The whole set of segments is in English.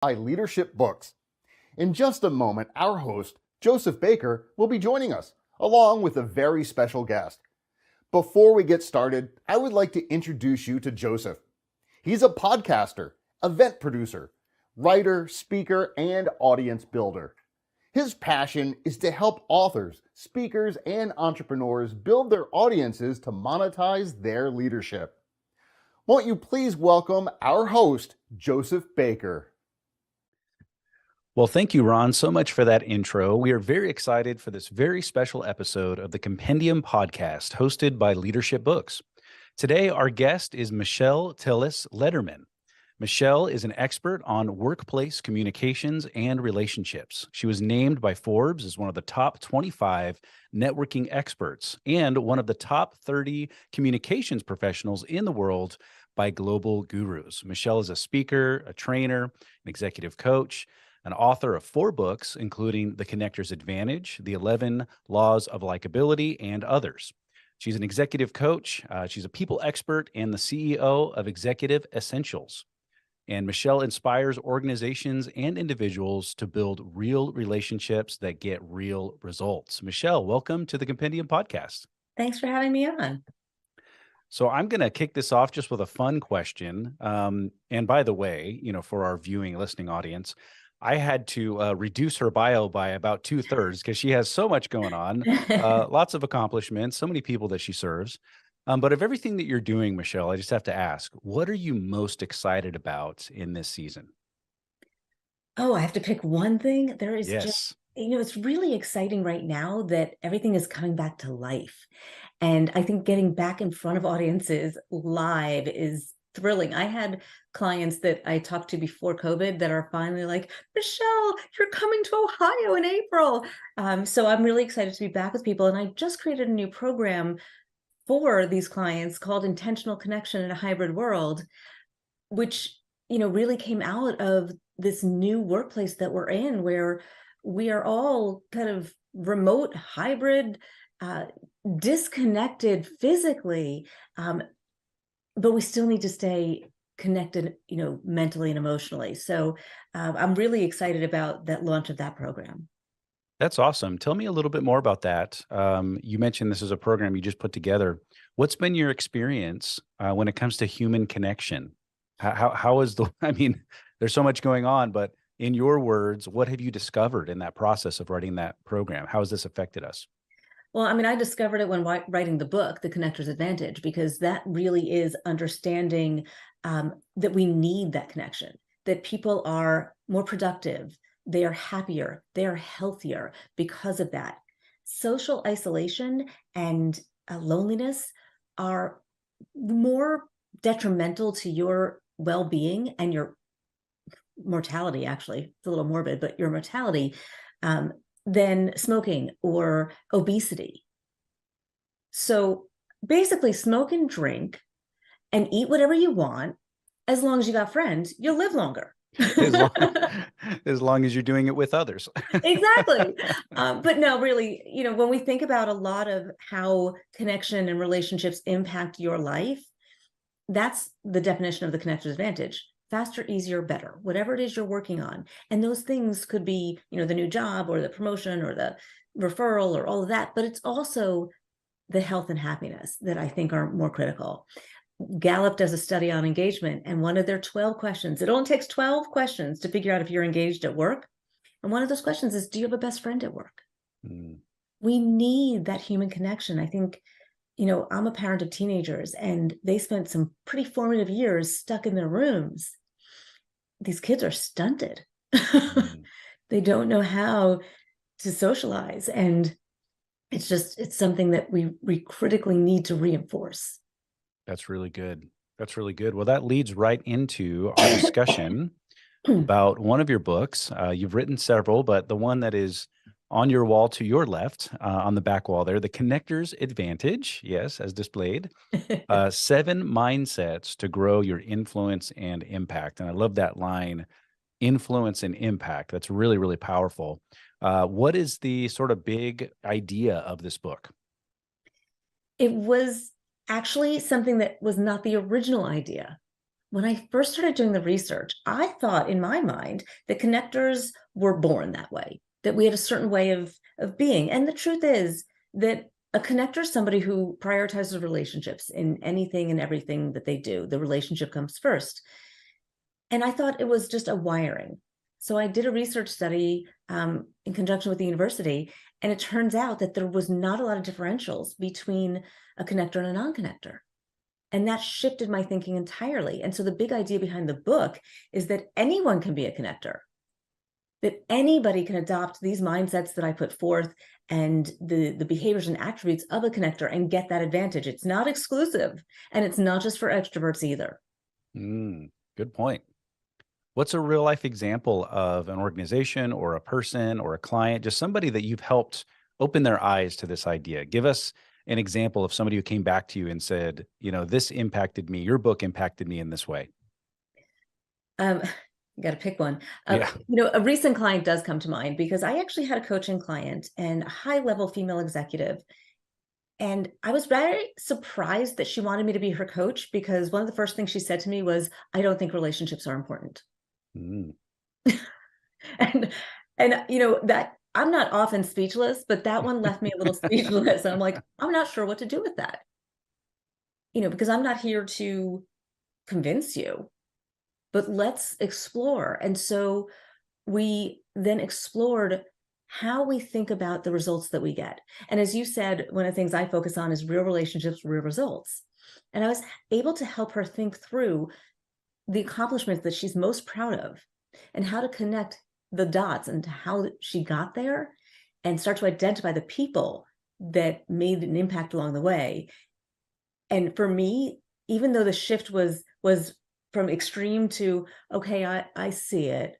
by Leadership Books. In just a moment, our host, Joseph Baker, will be joining us, along with a very special guest. Before we get started, I would like to introduce you to Joseph. He's a podcaster, event producer, writer, speaker, and audience builder. His passion is to help authors, speakers, and entrepreneurs build their audiences to monetize their leadership. Won't you please welcome our host, Joseph Baker. Well, thank you, Ron, so much for that intro. We are very excited for this very special episode of the Compendium Podcast, hosted by Leadership Books. Today, our guest is Michelle Tillis Lederman. Michelle is an expert on workplace communications and relationships. She was named by Forbes as one of the top 25 networking experts and one of the top 30 communications professionals in the world by Global Gurus. Michelle is a speaker, a trainer, an executive coach, an author of 4 books, including The Connector's Advantage, The 11 Laws of Likability, and others. She's an executive coach. She's a people expert and the CEO of Executive Essentials. And Michelle inspires organizations and individuals to build real relationships that get real results. Michelle, welcome to the Compendium Podcast. Thanks for having me on. So I'm going to kick this off just with a fun question. And by the way, for our viewing, listening audience, I had to reduce her bio by about 2/3 because she has so much going on, lots of accomplishments, so many people that she serves. But of everything that you're doing, Michelle, I just have to ask, what are you most excited about in this season? Oh, I have to pick one thing. There is Yes. just, it's really exciting right now that everything is coming back to life. And I think getting back in front of audiences live is thrilling. I had clients that I talked to before COVID that are finally like, Michelle, you're coming to Ohio in April. So I'm really excited to be back with people. And I just created a new program for these clients called Intentional Connection in a Hybrid World, which, really came out of this new workplace that we're in, where we are all kind of remote, hybrid, disconnected physically, but we still need to stay connected, mentally and emotionally. So I'm really excited about that launch of that program. That's awesome. Tell me a little bit more about that. You mentioned this is a program you just put together. What's been your experience when it comes to human connection? How is there's so much going on, but in your words, what have you discovered in that process of writing that program? How has this affected us? Well, I discovered it when writing the book, The Connector's Advantage, because that really is understanding that we need that connection, that people are more productive, they are happier, they are healthier because of that. Social isolation and loneliness are more detrimental to your well-being and your mortality, actually. It's a little morbid, but your mortality, than smoking or obesity. So basically, smoke and drink and eat whatever you want. As long as you got friends, you'll live longer. As long as you're doing it with others. Exactly. But no, really, when we think about a lot of how connection and relationships impact your life, that's the definition of the Connector's Advantage. Faster, easier, better, whatever it is you're working on. And those things could be, the new job or the promotion or the referral or all of that, but it's also the health and happiness that I think are more critical. Gallup does a study on engagement, and one of their 12 questions, it only takes 12 questions to figure out if you're engaged at work. And one of those questions is, do you have a best friend at work? We need that human connection. I think, I'm a parent of teenagers, and they spent some pretty formative years stuck in their rooms. These kids are stunted. They don't know how to socialize. And it's something that we critically need to reinforce. That's really good. That's really good. Well, that leads right into our discussion about one of your books. You've written several, but the one that is on your wall to your left, on the back wall there, The Connector's Advantage, yes, as displayed, 7 mindsets to grow your influence and impact. And I love that line, influence and impact. That's really, really powerful. What is the sort of big idea of this book? It was actually something that was not the original idea. when I first started doing the research, I thought in my mind that connectors were born that way, that we had a certain way of being. And the truth is that a connector is somebody who prioritizes relationships in anything and everything that they do. The relationship comes first. And I thought it was just a wiring. So I did a research study in conjunction with the university, and it turns out that there was not a lot of differentials between a connector and a non-connector. And that shifted my thinking entirely. And so the big idea behind the book is that anyone can be a connector, that anybody can adopt these mindsets that I put forth and the behaviors and attributes of a connector and get that advantage. It's not exclusive, and it's not just for extroverts either. Good point. What's a real life example of an organization or a person or a client, just somebody that you've helped open their eyes to this idea? Give us an example of somebody who came back to you and said, this impacted me. Your book impacted me in this way. You got to pick one. Yeah. A recent client does come to mind because I actually had a coaching client and a high-level female executive. And I was very surprised that she wanted me to be her coach, because one of the first things she said to me was, I don't think relationships are important. And that I'm not often speechless, but that one left me a little speechless. And I'm like, I'm not sure what to do with that. Because I'm not here to convince you, but let's explore. And so we then explored how we think about the results that we get. And as you said, one of the things I focus on is real relationships, real results. And I was able to help her think through the accomplishments that she's most proud of and how to connect the dots and how she got there, and start to identify the people that made an impact along the way. And for me, even though the shift was from extreme to, okay, I see it,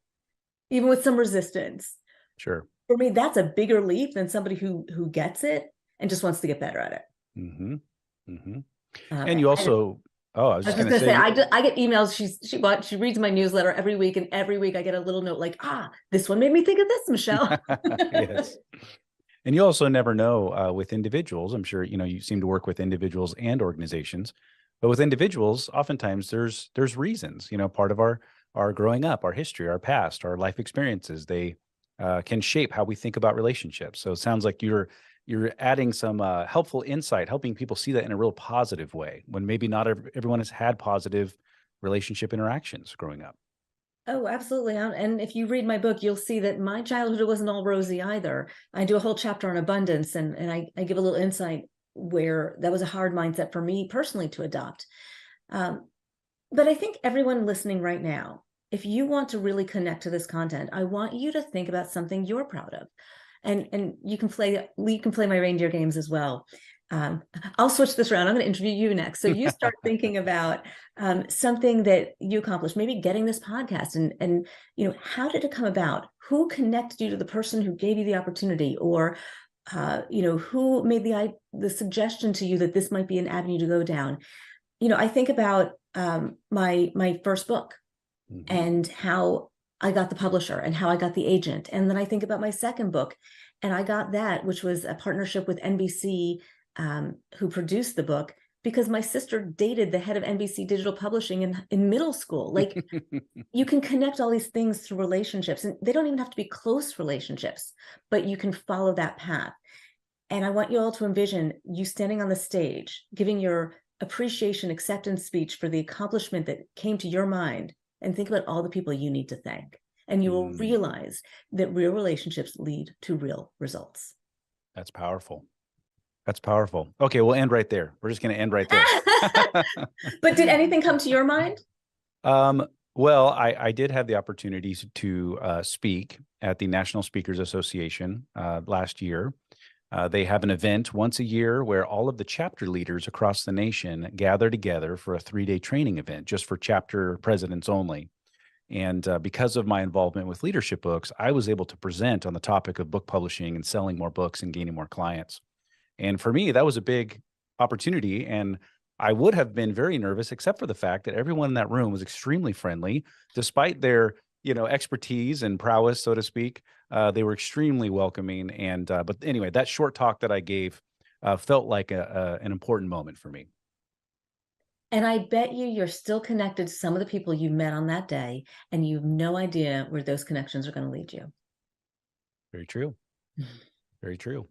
even with some resistance. Sure. For me, that's a bigger leap than somebody who gets it and just wants to get better at it. Mm-hmm. Mm-hmm. And you also, I was just going to say, I get emails. She reads my newsletter every week, and every week I get a little note like, this one made me think of this, Michelle. Yes. And you also never know with individuals. I'm sure, you seem to work with individuals and organizations, but with individuals, oftentimes there's reasons, part of our growing up, our history, our past, our life experiences, they can shape how we think about relationships. So it sounds like you're adding some helpful insight, helping people see that in a real positive way, when maybe not everyone has had positive relationship interactions growing up. Oh, absolutely. And if you read my book, you'll see that my childhood wasn't all rosy either. I do a whole chapter on abundance, and I give a little insight where that was a hard mindset for me personally to adopt. But I think everyone listening right now, if you want to really connect to this content, I want you to think about something you're proud of. And you can play my reindeer games as well. I'll switch this around. I'm going to interview you next. So you start thinking about something that you accomplished, maybe getting this podcast, and how did it come about? Who connected you to the person who gave you the opportunity, or who made the suggestion to you that this might be an avenue to go down? I think about my first book, mm-hmm. and how I got the publisher and how I got the agent. And then I think about my second book, and I got that, which was a partnership with NBC, who produced the book, because my sister dated the head of NBC Digital Publishing in middle school. Like, you can connect all these things through relationships, and they don't even have to be close relationships, but you can follow that path. And I want you all to envision you standing on the stage, giving your appreciation, acceptance speech for the accomplishment that came to your mind, and think about all the people you need to thank. And you will realize that real relationships lead to real results. That's powerful. That's powerful. Okay, we'll end right there. We're just going to end right there. But did anything come to your mind? Well, I did have the opportunity to speak at the National Speakers Association last year. They have an event once a year where all of the chapter leaders across the nation gather together for a 3-day training event just for chapter presidents only. And because of my involvement with leadership books, I was able to present on the topic of book publishing and selling more books and gaining more clients. And for me, that was a big opportunity. And I would have been very nervous, except for the fact that everyone in that room was extremely friendly, despite their, expertise and prowess, so to speak. They were extremely welcoming. And but anyway, that short talk that I gave felt like an important moment for me. And I bet you're still connected to some of the people you met on that day, and you have no idea where those connections are going to lead you. Very true. Very true.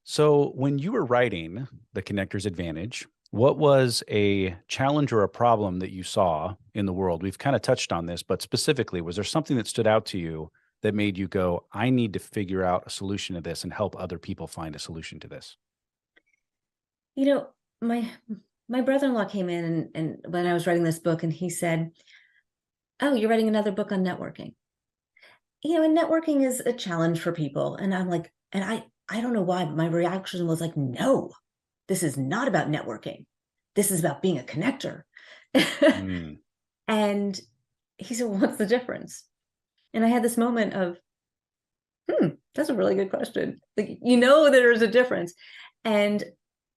So when you were writing The Connector's Advantage, what was a challenge or a problem that you saw in the world? We've kind of touched on this, but specifically, was there something that stood out to you that made you go, I need to figure out a solution to this and help other people find a solution to this? My brother-in-law came in and when I was writing this book, and he said, "Oh, you're writing another book on networking." And networking is a challenge for people. And I'm like, and I don't know why, but my reaction was like, no, this is not about networking. This is about being a connector. And he said, well, what's the difference? And I had this moment of, that's a really good question. Like, there's a difference. And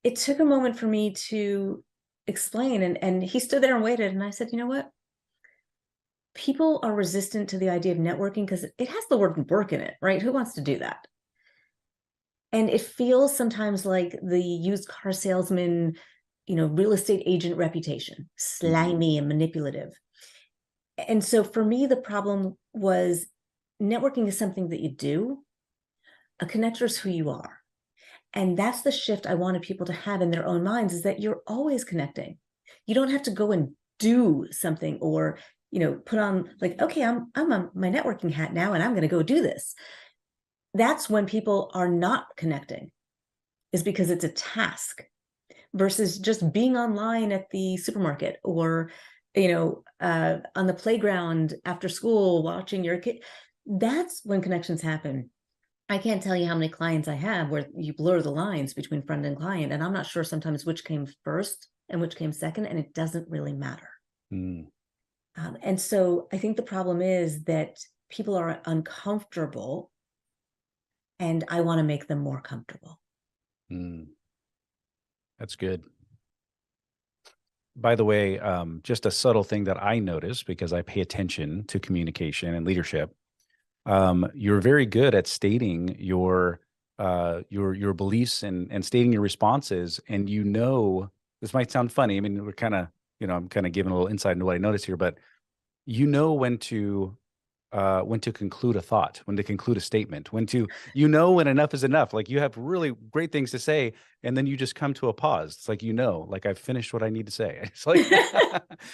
it took a moment for me to explain. And he stood there and waited. And I said, you know what? People are resistant to the idea of networking because it has the word work in it, right? Who wants to do that? And it feels sometimes like the used car salesman, real estate agent reputation, slimy and manipulative. And so for me, the problem was networking is something that you do. A connector is who you are. And that's the shift I wanted people to have in their own minds, is that you're always connecting. You don't have to go and do something or put on like, okay, I'm on my networking hat now and I'm going to go do this. That's when people are not connecting, is because it's a task versus just being online at the supermarket or, on the playground after school, watching your kid. That's when connections happen. I can't tell you how many clients I have where you blur the lines between friend and client. And I'm not sure sometimes which came first and which came second, and it doesn't really matter. And so I think the problem is that people are uncomfortable, and I want to make them more comfortable. That's good. By the way, just a subtle thing that I notice because I pay attention to communication and leadership. You're very good at stating your beliefs and stating your responses. And this might sound funny. I mean, we're kind of, I'm kind of giving a little insight into what I noticed here, but when to conclude a thought, when to conclude a statement, when when enough is enough. Like, you have really great things to say, and then you just come to a pause. It's like, like I've finished what I need to say. It's like,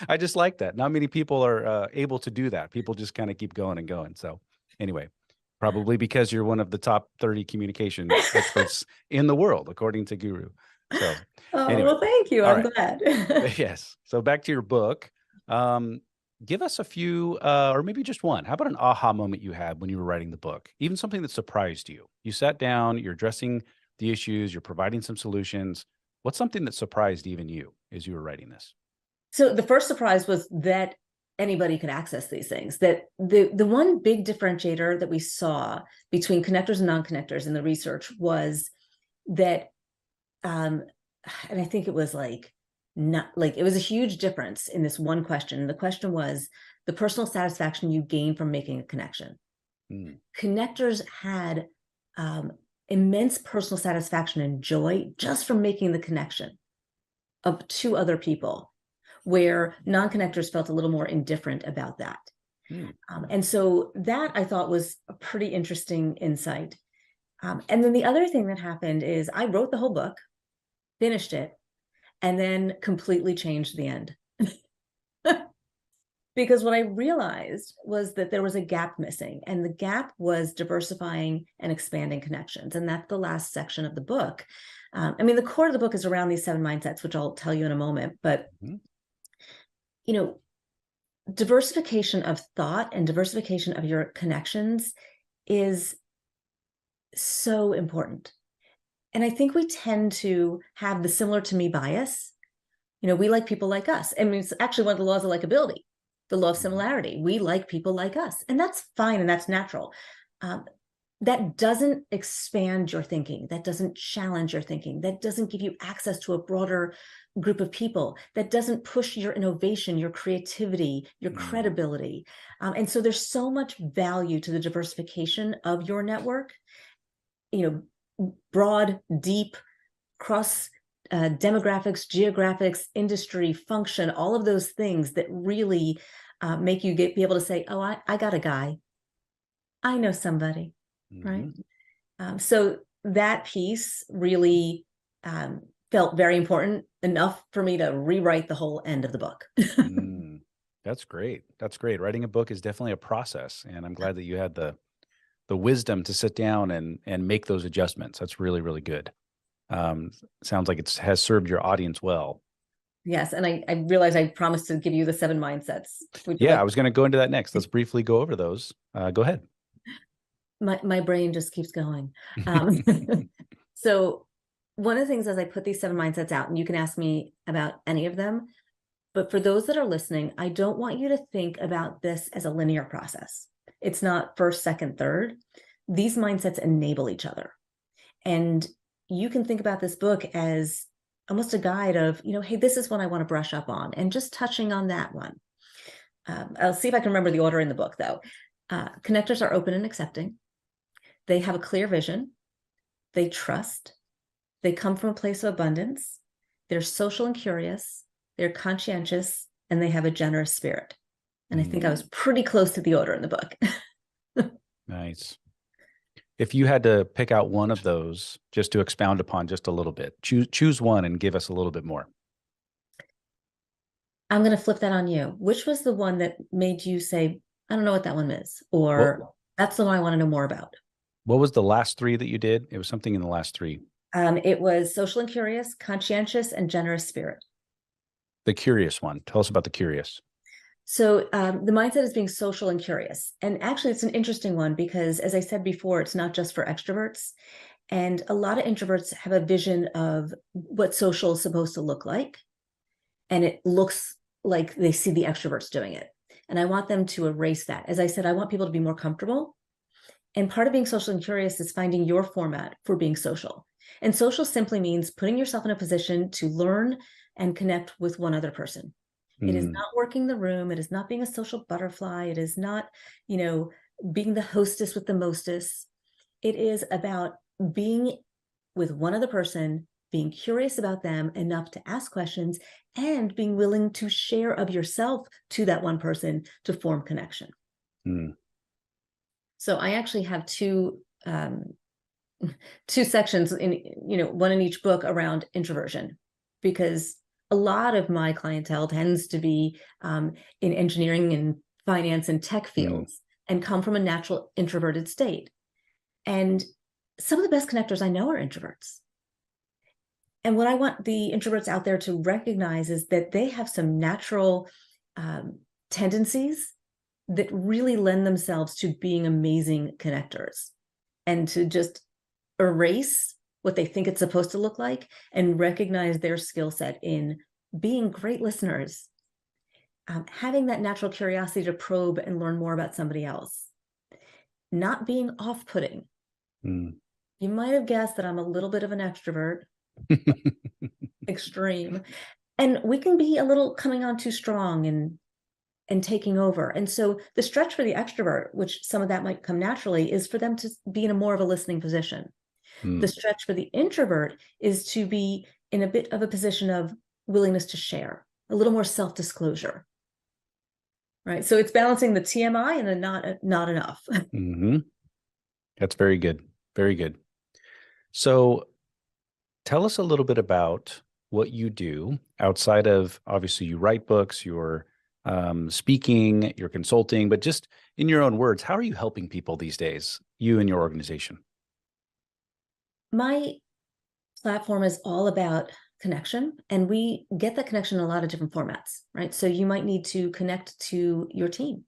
I just like that. Not many people are able to do that. People just kind of keep going and going. So anyway, probably because you're one of the top 30 communication experts in the world, according to Guru. So anyway. Well, thank you. I'm glad. Yes. So back to your book. Give us a few, or maybe just one. How about an aha moment you had when you were writing the book? Even something that surprised you. You sat down, you're addressing the issues, you're providing some solutions. What's something that surprised even you as you were writing this? So the first surprise was that anybody could access these things. That the one big differentiator that we saw between connectors and non-connectors in the research was that, and I think it was it was a huge difference in this one question. The question was the personal satisfaction you gain from making a connection. Connectors had immense personal satisfaction and joy just from making the connection of two other people, where non-connectors felt a little more indifferent about that. And so that, I thought, was a pretty interesting insight. And then the other thing that happened is I wrote the whole book, finished it, and then completely changed the end. Because what I realized was that there was a gap missing, and the gap was diversifying and expanding connections. And that's the last section of the book. The core of the book is around these 7 mindsets, which I'll tell you in a moment. But, diversification of thought and diversification of your connections is so important. And I think we tend to have the similar to me bias. We like people like us. I mean, it's actually one of the laws of likability, the law of similarity. We like people like us, and that's fine. And that's natural. That doesn't expand your thinking. That doesn't challenge your thinking. That doesn't give you access to a broader group of people. That doesn't push your innovation, your creativity, your credibility. And so there's so much value to the diversification of your network. Broad, deep, cross demographics, geographics, industry, function, all of those things that really make you be able to say, oh, I got a guy. I know somebody, right? So that piece really felt very important, enough for me to rewrite the whole end of the book. That's great. That's great. Writing a book is definitely a process, and I'm glad that you had the wisdom to sit down and make those adjustments. That's really, really good. Sounds like it has served your audience well. Yes, and I realized I promised to give you the 7 mindsets. I was going to go into that next. Let's briefly go over those. Go ahead. My brain just keeps going. So one of the things as I put these 7 mindsets out, and you can ask me about any of them, but for those that are listening, I don't want you to think about this as a linear process. It's not first, second, third. These mindsets enable each other. And you can think about this book as almost a guide of, hey, this is what I want to brush up on, and just touching on that one. I'll see if I can remember the order in the book, though. Connectors are open and accepting. They have a clear vision. They trust. They come from a place of abundance. They're social and curious. They're conscientious, and they have a generous spirit. And I think I was pretty close to the order in the book. Nice. If you had to pick out one of those just to expound upon just a little bit, choose one and give us a little bit more. I'm going to flip that on you. Which was the one that made you say, I don't know what that one is, or that's the one I want to know more about? What was the last 3 that you did? It was something in the last 3. It was social and curious, conscientious, and generous spirit. The curious one. Tell us about the curious. So the mindset is being social and curious. And actually, it's an interesting one because, as I said before, it's not just for extroverts. And a lot of introverts have a vision of what social is supposed to look like. And it looks like they see the extroverts doing it. And I want them to erase that. As I said, I want people to be more comfortable. And part of being social and curious is finding your format for being social. And social simply means putting yourself in a position to learn and connect with one other person. It is not working the room. It is not being a social butterfly. It is not, being the hostess with the mostess. It is about being with one other person, being curious about them enough to ask questions, and being willing to share of yourself to that one person to form connection. So I actually have two sections in, one in each book around introversion, because a lot of my clientele tends to be in engineering and finance and tech fields and come from a natural introverted state. And some of the best connectors I know are introverts. And what I want the introverts out there to recognize is that they have some natural tendencies that really lend themselves to being amazing connectors, and to just erase what they think it's supposed to look like and recognize their skill set in being great listeners, having that natural curiosity to probe and learn more about somebody else, not being off-putting. You might have guessed that I'm a little bit of an extrovert, extreme, and we can be a little coming on too strong and taking over. And so the stretch for the extrovert, which some of that might come naturally, is for them to be in a more of a listening position. The stretch for the introvert is to be in a bit of a position of willingness to share, a little more self-disclosure, right? So it's balancing the TMI and the not enough. That's very good. Very good. So tell us a little bit about what you do outside of, obviously you write books, you're speaking, you're consulting, but just in your own words, how are you helping people these days, you and your organization? My platform is all about connection, and we get that connection in a lot of different formats, right? So you might need to connect to your team.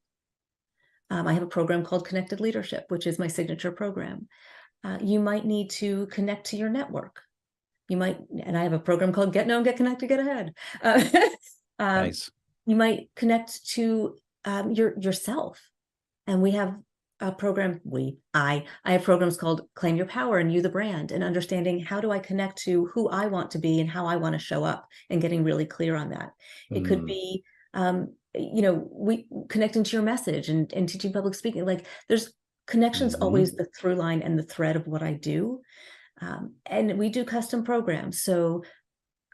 I have a program called Connected Leadership, which is my signature program. You might need to connect to your network. And I have a program called Get Known, Get Connected, Get Ahead. Nice. You might connect to yourself. And we have a program, I have programs called Claim Your Power and You the Brand, and understanding how do I connect to who I want to be and how I want to show up, and getting really clear on that. It could be, we connecting to your message and teaching public speaking. Like, there's connections always the through line and the thread of what I do. And we do custom programs. So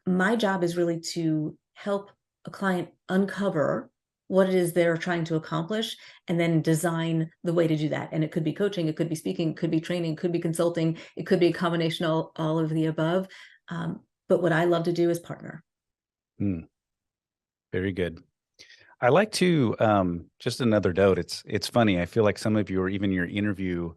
my job is really to help a client uncover what it is they're trying to accomplish, and then design the way to do that. And it could be coaching, it could be speaking, it could be training, it could be consulting, it could be a combination of all of the above. But what I love to do is partner. Very good. I like to, just another note, it's funny. I feel like some of you, or even your interview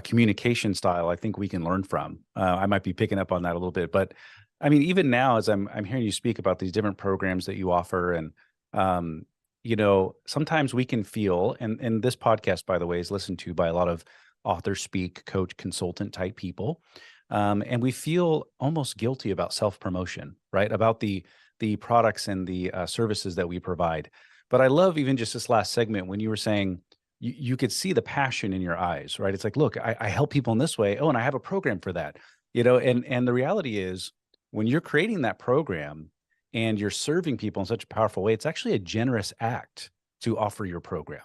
communication style, I think we can learn from. I might be picking up on that a little bit, but I mean, even now, as I'm hearing you speak about these different programs that you offer, and sometimes we can feel, and this podcast, by the way, is listened to by a lot of author, speak, coach, consultant type people. And we feel almost guilty about self-promotion, right? About the products and the services that we provide. But I love even just this last segment when you were saying you could see the passion in your eyes, right? It's like, look, I help people in this way. Oh, and I have a program for that, and the reality is when you're creating that program and you're serving people in such a powerful way, it's actually a generous act to offer your program,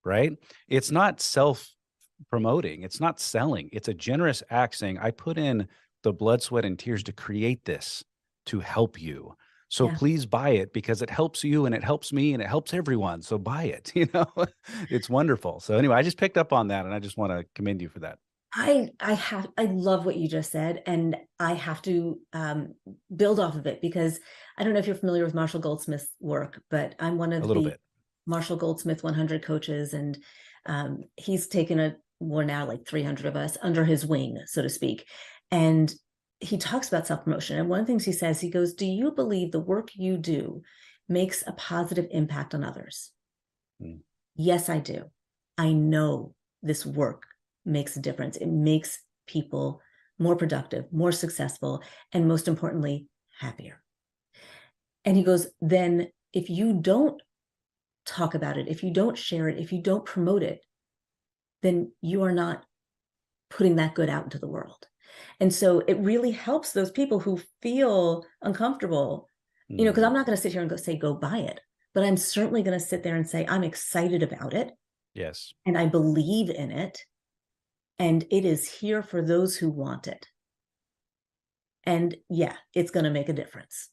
right? It's not self-promoting. It's not selling. It's a generous act saying, I put in the blood, sweat, and tears to create this to help you. So please buy it because it helps you and it helps me and it helps everyone. So buy it, it's wonderful. So anyway, I just picked up on that and I just want to commend you for that. I love what you just said, and I have to build off of it, because I don't know if you're familiar with Marshall Goldsmith's work, but I'm one of the Marshall Goldsmith 100 coaches, and he's taken we're now like 300 of us under his wing, so to speak. And he talks about self-promotion. And one of the things he says, he goes, do you believe the work you do makes a positive impact on others? Yes, I do. I know this work makes a difference. It makes people more productive, more successful, and most importantly, happier. And he goes, then if you don't talk about it, if you don't share it, if you don't promote it, then you are not putting that good out into the world. And so it really helps those people who feel uncomfortable, because I'm not going to sit here and go buy it, but I'm certainly going to sit there and say, I'm excited about it. Yes. And I believe in it. And it is here for those who want it. And yeah, it's going to make a difference.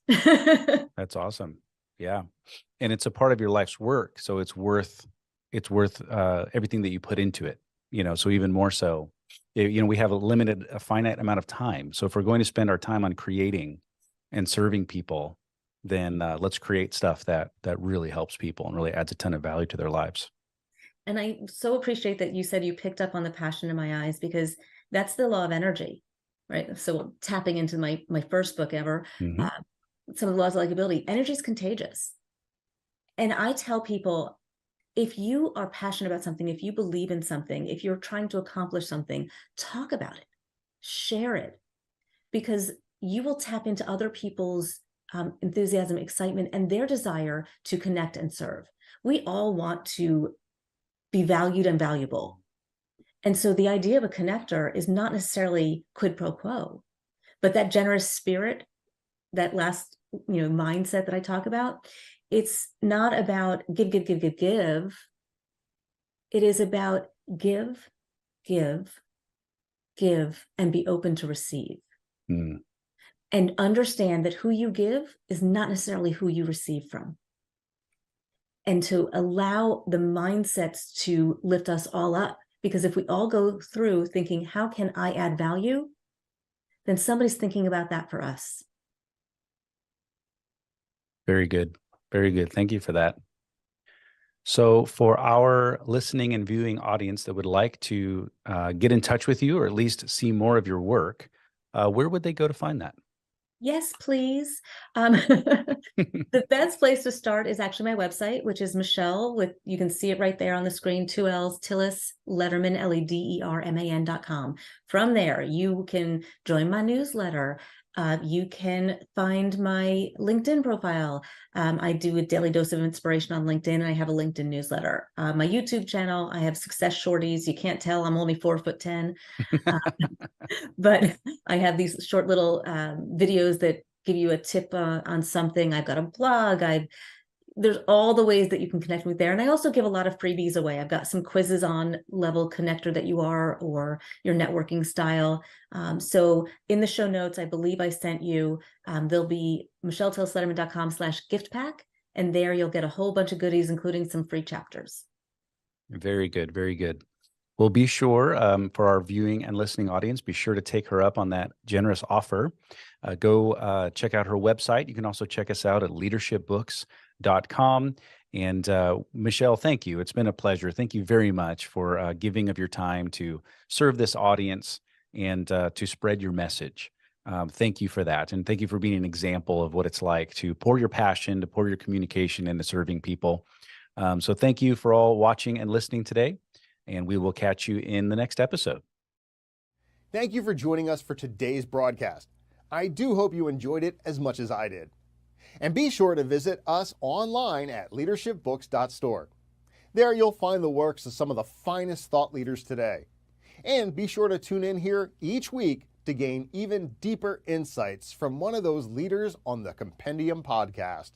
That's awesome. Yeah. And it's a part of your life's work. So it's worth everything that you put into it, so even more so, we have a finite amount of time. So if we're going to spend our time on creating and serving people, then let's create stuff that really helps people and really adds a ton of value to their lives. And I so appreciate that you said you picked up on the passion in my eyes, because that's the law of energy, right? So tapping into my first book ever, some of the laws of likability, energy is contagious. And I tell people, if you are passionate about something, if you believe in something, if you're trying to accomplish something, talk about it, share it, because you will tap into other people's enthusiasm, excitement, and their desire to connect and serve. We all want to be valued and valuable. And so the idea of a connector is not necessarily quid pro quo, but that generous spirit, that last, mindset that I talk about, it's not about give. It is about give, and be open to receive. And understand that who you give is not necessarily who you receive from. And to allow the mindsets to lift us all up. Because if we all go through thinking, how can I add value? Then somebody's thinking about that for us. Very good. Very good. Thank you for that. So for our listening and viewing audience that would like to get in touch with you, or at least see more of your work, where would they go to find that? Yes, please. The best place to start is actually my website, which is Michelle, you can see it right there on the screen, 2 L's, Tillis Lederman, Lederman.com. From there, you can join my newsletter. You can find my LinkedIn profile. I do a daily dose of inspiration on LinkedIn, and I have a LinkedIn newsletter. My YouTube channel, I have Success Shorties. You can't tell I'm only 4'10", but I have these short little videos that give you a tip on something. I've got a blog. there's all the ways that you can connect with there. And I also give a lot of freebies away. I've got some quizzes on level connector that you are, or your networking style. So in the show notes, I believe I sent you, there'll be michelletillislederman.com/gift pack. And there you'll get a whole bunch of goodies, including some free chapters. Very good. Very good. Well, be sure for our viewing and listening audience, be sure to take her up on that generous offer. Go check out her website. You can also check us out at leadershipbooks.com. And Michelle, thank you. It's been a pleasure. Thank you very much for giving of your time to serve this audience and to spread your message. Thank you for that. And thank you for being an example of what it's like to pour your passion, to pour your communication into serving people. So thank you for all watching and listening today. And we will catch you in the next episode. Thank you for joining us for today's broadcast. I do hope you enjoyed it as much as I did. And be sure to visit us online at leadershipbooks.store. There you'll find the works of some of the finest thought leaders today. And be sure to tune in here each week to gain even deeper insights from one of those leaders on the Compendium Podcast.